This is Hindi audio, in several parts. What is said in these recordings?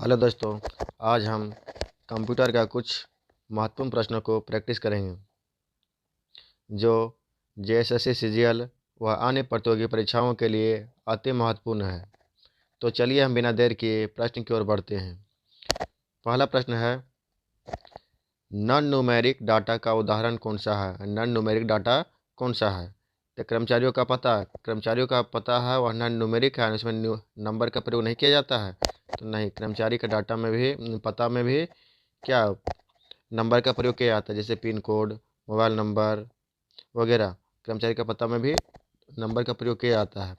हेलो दोस्तों, आज हम कंप्यूटर का कुछ महत्वपूर्ण प्रश्नों को प्रैक्टिस करेंगे जो जेएसएससी सीजीएल व अन्य प्रतियोगी परीक्षाओं के लिए अति महत्वपूर्ण है। तो चलिए हम बिना देर किए प्रश्न की ओर बढ़ते हैं। पहला प्रश्न है, नॉन न्यूमेरिक डाटा का उदाहरण कौन सा है? नॉन न्यूमेरिक डाटा कौन सा है? तो कर्मचारियों का पता है वह नॉन न्यूमेरिक है, उसमें नंबर का प्रयोग नहीं किया जाता है। तो नहीं, कर्मचारी का डाटा में भी पता में भी क्या नंबर का प्रयोग किया जाता है, जैसे पिन कोड, मोबाइल नंबर वगैरह। कर्मचारी का पता में भी नंबर का प्रयोग किया जाता है।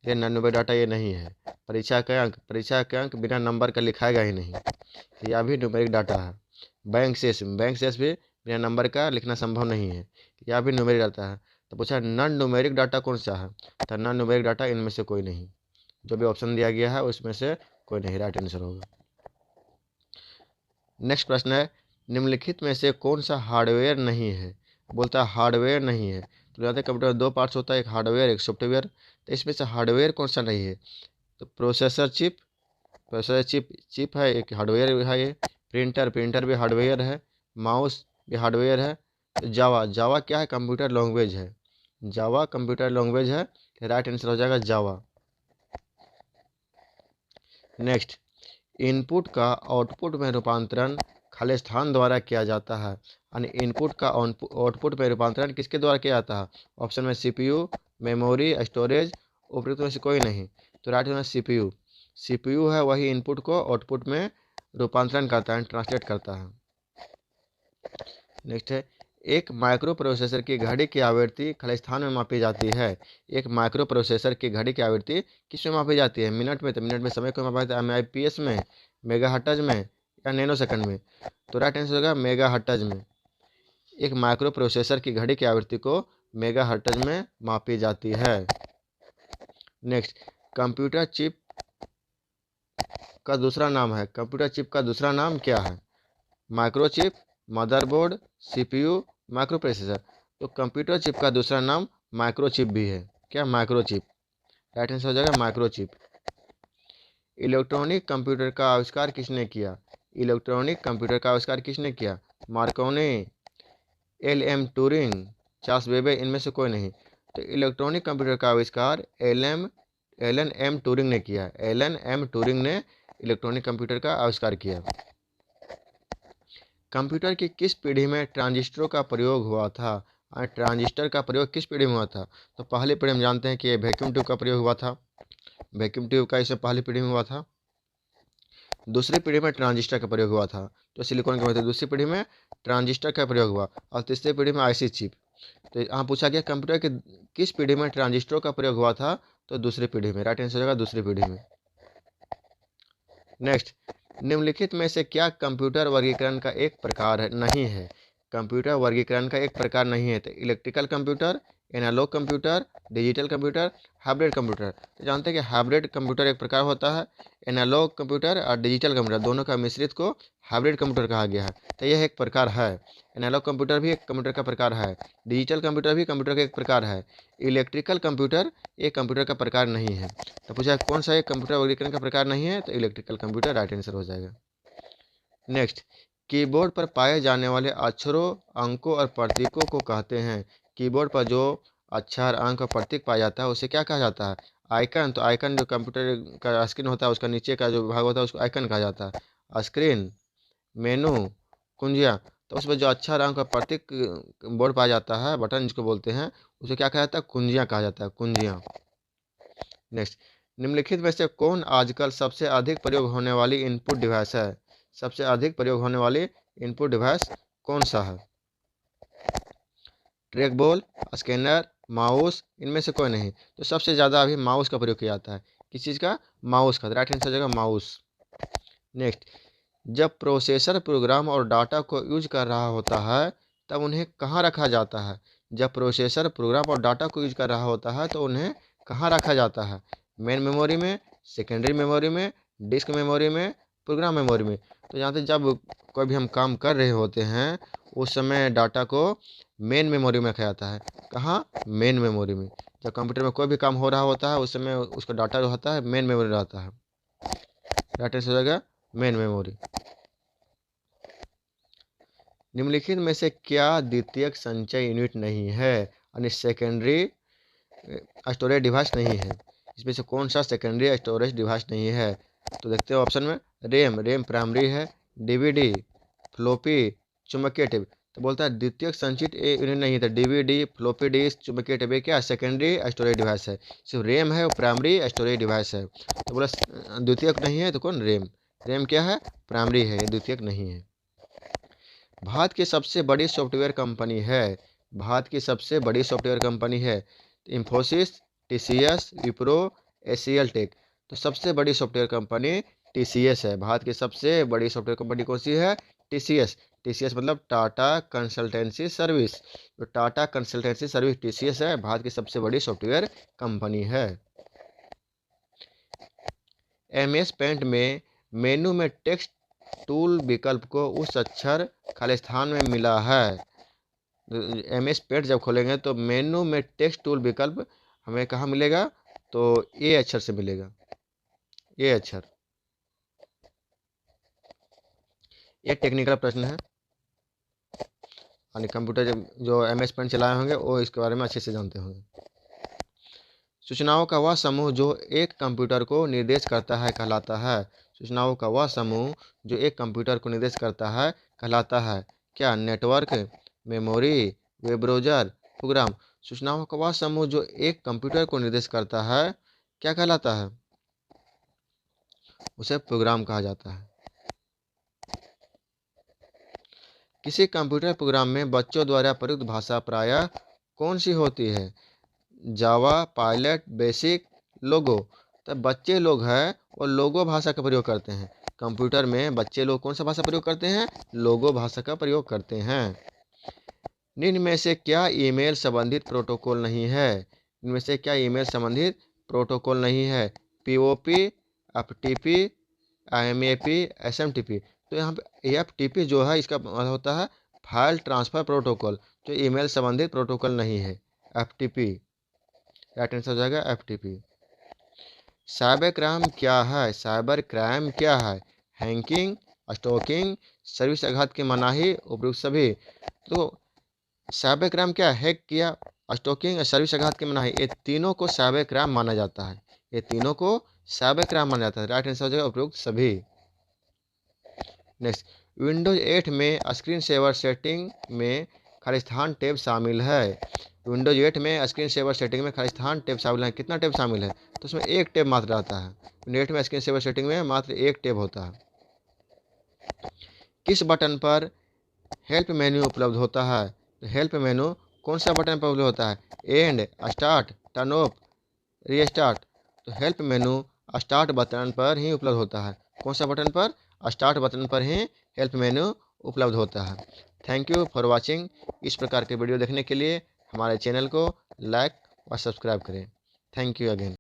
ये नॉन न्यूमेरिक डाटा ये नहीं है। परीक्षा के अंक बिना नंबर का लिखाएगा ही नहीं, यह भी न्यूमेरिक डाटा है। बैंक शेष भी बिना नंबर का लिखना संभव नहीं है, यह भी न्यूमेरिक डाटा है। तो पूछा नॉन न्यूमेरिक डाटा कौन सा है? तो नॉन न्यूमेरिक डाटा इनमें से कोई नहीं। जो भी ऑप्शन दिया गया है उसमें से कोई नहीं राइट आंसर होगा। नेक्स्ट प्रश्न है, निम्नलिखित में से कौन सा हार्डवेयर नहीं है? बोलता है हार्डवेयर नहीं है। तो जानते हैं कंप्यूटर दो पार्ट्स होता है, एक हार्डवेयर एक सॉफ्टवेयर। तो इसमें से हार्डवेयर कौन सा नहीं है? तो प्रोसेसर चिप है, एक हार्डवेयर है। ये प्रिंटर भी हार्डवेयर है। माउस भी हार्डवेयर है। तो जावा क्या है? कंप्यूटर लैंग्वेज है। जावा कंप्यूटर लैंग्वेज है। राइट आंसर हो जाएगा जावा। नेक्स्ट, इनपुट का आउटपुट में रूपांतरण खाली स्थान द्वारा किया जाता है। यानी इनपुट का आउटपुट में रूपांतरण किसके द्वारा किया जाता है? ऑप्शन में सीपीयू, मेमोरी, स्टोरेज, उपयुक्त में से कोई नहीं। तो राइट में सीपीयू है, वही इनपुट को आउटपुट में रूपांतरण करता है, ट्रांसलेट करता है। नेक्स्ट है, एक माइक्रो प्रोसेसर की घड़ी की आवृत्ति खाली स्थान में मापी जाती है। एक माइक्रो प्रोसेसर की घड़ी की आवृत्ति किस में मापी जाती है? मिनट में। तो मिनट में समय को मापा जाता है एमआईपीएस में, मेगाहर्ट्ज में या नैनो सेकंड में। तो राइट आंसर होगा मेगाहर्ट्ज में। एक माइक्रो प्रोसेसर की घड़ी की आवृत्ति को मेगाहर्ट्ज में मापी जाती है। नेक्स्ट, कंप्यूटर चिप का दूसरा नाम है। कंप्यूटर चिप का दूसरा नाम क्या है? Microchip, motherboard, CPU, micro processor. तो कंप्यूटर चिप का दूसरा नाम माइक्रोचिप भी है। क्या? माइक्रोचिप। राइट आंसर हो जाएगा माइक्रोचिप। इलेक्ट्रॉनिक कंप्यूटर का आविष्कार किसने किया? इलेक्ट्रॉनिक कंप्यूटर का आविष्कार किसने किया? Markovnikov, LM. ट्यूरिंग, चार्ल्स बेबे, इनमें से कोई नहीं। तो इलेक्ट्रॉनिक कंप्यूटर का आविष्कार एलन एम ट्यूरिंग ने किया। एलन एम ट्यूरिंग ने इलेक्ट्रॉनिक कंप्यूटर का आविष्कार किया। कंप्यूटर की किस पीढ़ी में ट्रांजिस्टरों का प्रयोग हुआ था? ट्रांजिस्टर का प्रयोग किस पीढ़ी में हुआ था? तो पहली पीढ़ी में जानते हैं कि वैक्यूम ट्यूब का प्रयोग हुआ था। वैक्यूम ट्यूब का इसमें पहली पीढ़ी में हुआ था। दूसरी पीढ़ी में ट्रांजिस्टर का प्रयोग हुआ था, जो सिलिकॉन के थे। दूसरी पीढ़ी में ट्रांजिस्टर का प्रयोग हुआ और तीसरी पीढ़ी में आईसी चिप। तो यहाँ पूछा गया कंप्यूटर के किस पीढ़ी में ट्रांजिस्टरों का प्रयोग हुआ था? तो दूसरी पीढ़ी में। राइट आंसर होगा दूसरी पीढ़ी में। नेक्स्ट, निम्नलिखित में से क्या कंप्यूटर वर्गीकरण का एक प्रकार नहीं है? कंप्यूटर वर्गीकरण का एक प्रकार नहीं है। तो electrical computer, analogue computer, digital computer, hybrid computer. तो जानते हैं कि हाइब्रिड कंप्यूटर एक प्रकार होता है। एनालॉग कंप्यूटर और डिजिटल कंप्यूटर दोनों का मिश्रित को हाइब्रिड कंप्यूटर कहा गया है। तो यह एक प्रकार है। एनालॉग कंप्यूटर भी एक कंप्यूटर का प्रकार है। डिजिटल कंप्यूटर भी कंप्यूटर का एक प्रकार है। इलेक्ट्रिकल कंप्यूटर एक कंप्यूटर का प्रकार नहीं है। तो पूछा कौन सा एक कंप्यूटर वर्गीकरण का प्रकार नहीं है? तो इलेक्ट्रिकल कंप्यूटर राइट आंसर हो जाएगा। नेक्स्ट, कीबोर्ड पर पाए जाने वाले अक्षरों, अंकों और प्रतीकों को कहते हैं। कीबोर्ड पर जो अक्षर, अंक और प्रतीक पाया जाता है उसे क्या कहा जाता है? आइकन। तो आइकन जो कंप्यूटर का स्क्रीन होता है उसका नीचे का जो भाग होता है उसको आइकन कहा जाता है। स्क्रीन, मेनू, कुंजियाँ। तो उसमें जो अक्षर, अंक और प्रतीक बोर्ड पाया जाता है, बटन जिसको बोलते हैं, उसे क्या कहा जाता है? कुंजियाँ कहा जाता है, कुंजियाँ। नेक्स्ट, निम्नलिखित में से कौन आजकल सबसे अधिक प्रयोग होने वाली इनपुट डिवाइस है? सबसे अधिक प्रयोग होने वाली इनपुट डिवाइस कौन सा है? ट्रैक बॉल, स्कैनर, माउस, इनमें से कोई नहीं। तो सबसे ज़्यादा अभी माउस का प्रयोग किया जाता है। किस चीज़ का? माउस का। राइट आंसर हो जाएगा माउस। नेक्स्ट, जब प्रोसेसर प्रोग्राम और डाटा को यूज कर रहा होता है तब उन्हें कहाँ रखा जाता है? जब प्रोसेसर प्रोग्राम और डाटा को यूज कर रहा होता है तो उन्हें कहाँ रखा जाता है? मेन मेमोरी में, सेकेंडरी मेमोरी में, डिस्क मेमोरी में, प्रोग्राम मेमोरी में। तो यहाँ से जब कोई भी हम काम कर रहे होते हैं उस समय डाटा को मेन मेमोरी में रखा जाता है। कहाँ? मेन मेमोरी में। जब कंप्यूटर में कोई भी काम हो रहा होता है उस समय उसका डाटा जो होता है मेन मेमोरी रहता है। राइट आंसर हो जाएगा मेन मेमोरी। निम्नलिखित में से क्या द्वितीयक संचय यूनिट नहीं है, यानी सेकेंडरी स्टोरेज डिवाइस नहीं है। इसमें से कौन सा सेकेंडरी स्टोरेज डिवाइस नहीं है? तो देखते हो ऑप्शन में, रेम प्राइमरी है, डीवीडी, फ्लोपी, चुंबकीय टेप। तो बोलता है द्वितीयक संचित यूनिट नहीं है, तो डीवीडी, फ्लोपी डिस्क, चुंबकीय टेप क्या सेकेंडरी स्टोरेज डिवाइस है। सिर्फ रेम है वो प्राइमरी स्टोरेज डिवाइस है। तो बोला द्वितीयक नहीं है तो कौन? रेम क्या है? प्राइमरी है, ये द्वितीयक नहीं है। भारत की सबसे बड़ी सॉफ्टवेयर कंपनी है। भारत की सबसे बड़ी सॉफ्टवेयर कंपनी है इंफोसिस, टीसीएस, विप्रो, एसीएल टेक। तो सबसे बड़ी सॉफ्टवेयर कंपनी टीसीएस है। भारत की सबसे बड़ी सॉफ्टवेयर कंपनी कौन सी है? टीसीएस। टीसीएस मतलब टाटा कंसल्टेंसी सर्विस। तो टाटा कंसल्टेंसी सर्विस टीसीएस है, भारत की सबसे बड़ी सॉफ्टवेयर कंपनी है। एमएस पेंट में मेनू में टेक्स्ट टूल विकल्प को उस अक्षर खाली स्थान में मिला है। एमएस पेंट जब खोलेंगे तो मेनू में टेक्स्ट टूल विकल्प हमें कहाँ मिलेगा? तो ए अक्षर से मिलेगा, ए अक्षर। ये टेक्निकल प्रश्न है, यानी कंप्यूटर जो एमएस पेंट चलाए होंगे वो इसके बारे में अच्छे से जानते होंगे। सूचनाओं का वह समूह जो एक कंप्यूटर को निर्देश करता है कहलाता है। सूचनाओं का वह समूह जो एक कंप्यूटर को निर्देश करता है कहलाता है क्या? Network, memory, web browser, program. सूचनाओं का वह समूह जो एक कंप्यूटर को निर्देश करता है क्या कहलाता है? उसे प्रोग्राम कहा जाता है। किसी कंप्यूटर प्रोग्राम में बच्चों द्वारा प्रयुक्त भाषा प्रायः कौन सी होती है? जावा, पायलट, बेसिक, लोगो। तो बच्चे लोग हैं वो लोगो भाषा का प्रयोग करते हैं। कंप्यूटर में बच्चे लोग कौन सा भाषा प्रयोग करते हैं? लोगो भाषा का प्रयोग करते हैं। निम्न में से क्या ईमेल संबंधित प्रोटोकॉल नहीं है? इनमें से क्या ईमेल संबंधित प्रोटोकॉल नहीं है? POP, FTP, IMAP, SMTP. तो यहाँ पे एफटीपी जो है इसका मतलब होता है फाइल ट्रांसफ़र प्रोटोकॉल, जो ईमेल संबंधित प्रोटोकॉल नहीं है। एफटीपी राइट आंसर हो जाएगा एफटीपी। साइबर क्राइम क्या है? साइबर क्राइम क्या है? हैकिंग, स्टॉकिंग, सर्विस आघात की मनाही, उपयुक्त सभी। तो साइबर क्राइम क्या है? हैक किया, स्टॉकिंग और सर्विस आघात की मनाही, ये तीनों को साइबर क्राइम माना जाता है। ये तीनों को साइबर क्राइम माना जाता है। राइट आंसर हो जाएगा उपयुक्त सभी। नेक्स्ट, विंडोज 8 में स्क्रीन सेवर सेटिंग में खाली स्थान टैब शामिल है। विंडोज 8 में स्क्रीन सेवर सेटिंग में खाली स्थान टैब शामिल है। कितना टैब शामिल है? तो उसमें एक टैब मात्र रहता है। विंडोज 8 में स्क्रीन सेवर सेटिंग में मात्र एक टैब होता है। किस बटन पर हेल्प मेन्यू उपलब्ध होता है? तो हेल्प मेन्यू कौन सा बटन पर उपलब्ध होता है? And, start, turn off, restart. तो हेल्प मेन्यू स्टार्ट बटन पर ही उपलब्ध होता है। कौन सा बटन पर? स्टार्ट बटन पर ही हेल्प मेन्यू उपलब्ध होता है। Thank you for watching. इस प्रकार के वीडियो देखने के लिए हमारे चैनल को लाइक और सब्सक्राइब करें। Thank you again.